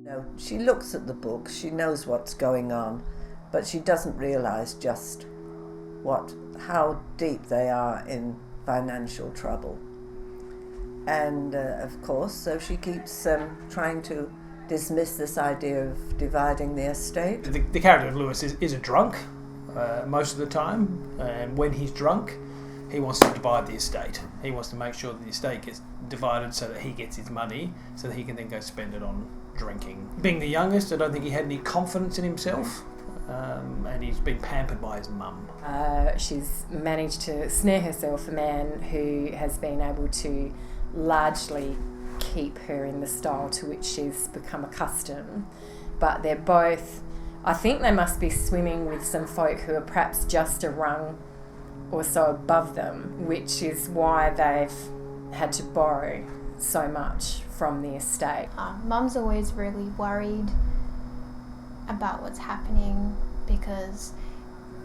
No, she looks at the books, she knows what's going on, but she doesn't realise just how deep they are in financial trouble. And of course, so she keeps trying to dismiss this idea of dividing the estate. The character of Lewis is a drunk most of the time, and when he's drunk, he wants to divide the estate. He wants to make sure that the estate gets divided so that he gets his money, so that he can then go spend it on drinking. Being the youngest, I don't think he had any confidence in himself, and he's been pampered by his mum. She's managed to snare herself a man who has been able to largely keep her in the style to which she's become accustomed. But they're both, I think they must be swimming with some folk who are perhaps just a rung or so above them, which is why they've had to borrow so much from the estate. Mum's always really worried about what's happening because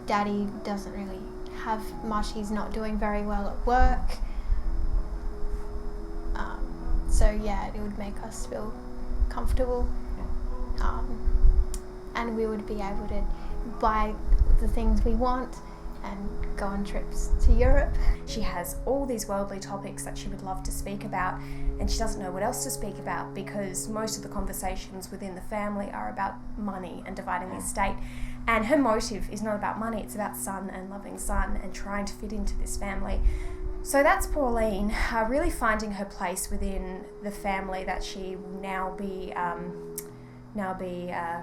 Daddy doesn't really have much. He's not doing very well at work. So yeah, it would make us feel comfortable, and we would be able to buy the things we want and go on trips to Europe. She has all these worldly topics that she would love to speak about, and she doesn't know what else to speak about because most of the conversations within the family are about money and dividing the estate. And her motive is not about money, it's about son and loving son and trying to fit into this family. So that's Pauline, really finding her place within the family that she will now be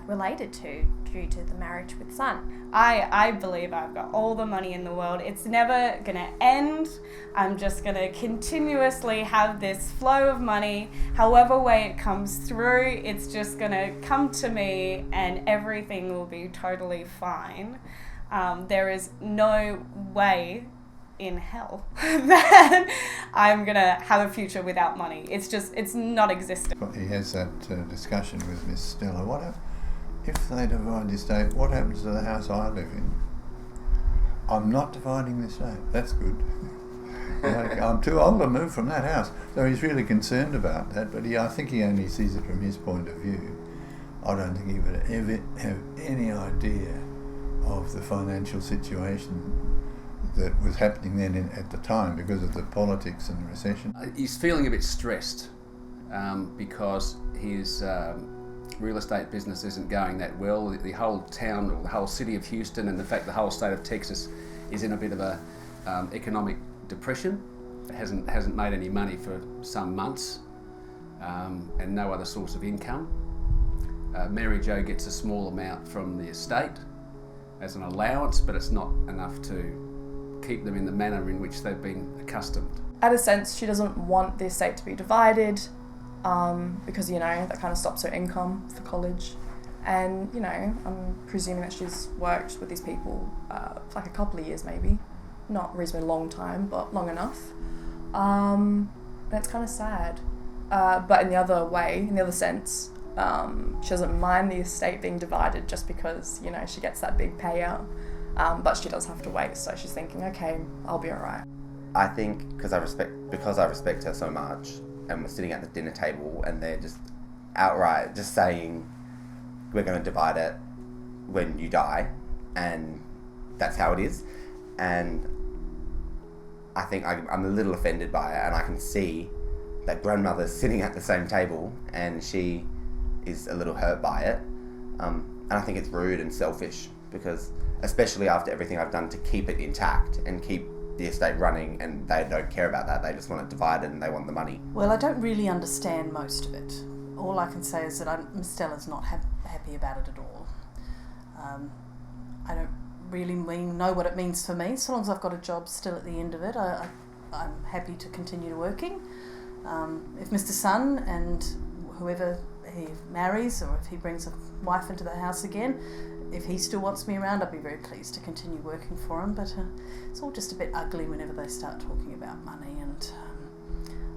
related to due to the marriage with son. I believe I've got all the money in the world. It's never gonna end. I'm just gonna continuously have this flow of money. However way it comes through, it's just gonna come to me and everything will be totally fine. There is no way in hell that I'm gonna have a future without money. It's not existent. He has that discussion with Miss Stella. If they divide the estate, what happens to the house I live in? I'm not dividing the estate. That's good. I'm too old to move from that house. So he's really concerned about that, but I think he only sees it from his point of view. I don't think he would ever have any idea of the financial situation that was happening then at the time because of the politics and the recession. He's feeling a bit stressed because his real estate business isn't going that well. The whole town, or the whole city of Houston, and in fact the whole state of Texas is in a bit of a economic depression. It hasn't made any money for some months and no other source of income. Mary Jo gets a small amount from the estate as an allowance, but it's not enough to keep them in the manner in which they've been accustomed. At a sense, she doesn't want the estate to be divided because, that kind of stops her income for college. And, I'm presuming that she's worked with these people for like a couple of years maybe. Not reasonably long time, but long enough. That's kind of sad. But in the other sense, she doesn't mind the estate being divided just because, she gets that big payout. But she does have to wait, so she's thinking, okay, I'll be alright. I think because I respect her so much, and we're sitting at the dinner table and they're just outright just saying, we're going to divide it when you die, and that's how it is. And I think I'm a little offended by it, and I can see that grandmother's sitting at the same table and she is a little hurt by it. And I think it's rude and selfish because, especially after everything I've done to keep it intact and keep the estate running, and they don't care about that. They just want it divided and they want the money. Well, I don't really understand most of it. All I can say is that Miss Stella's not happy about it at all. I don't really know what it means for me. So long as I've got a job still at the end of it, I'm happy to continue working. If Mr. Sun and whoever he marries, or if he brings a wife into the house again, if he still wants me around, I'd be very pleased to continue working for him, but it's all just a bit ugly whenever they start talking about money, and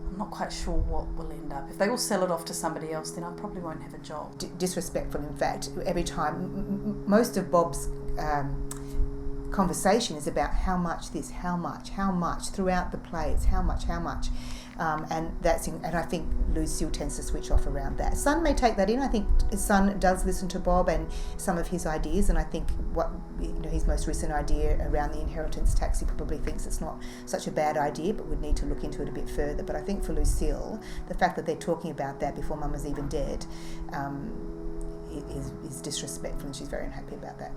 I'm not quite sure what will end up. If they all sell it off to somebody else, then I probably won't have a job. Disrespectful, in fact. Every time, most of Bob's conversation is about how much this, how much throughout the play. It's how much. And I think Lucille tends to switch off around that. Son may take that in. I think Son does listen to Bob and some of his ideas, and I think his most recent idea around the inheritance tax, he probably thinks it's not such a bad idea, but would need to look into it a bit further. But I think for Lucille, the fact that they're talking about that before Mum was even dead is disrespectful, and she's very unhappy about that.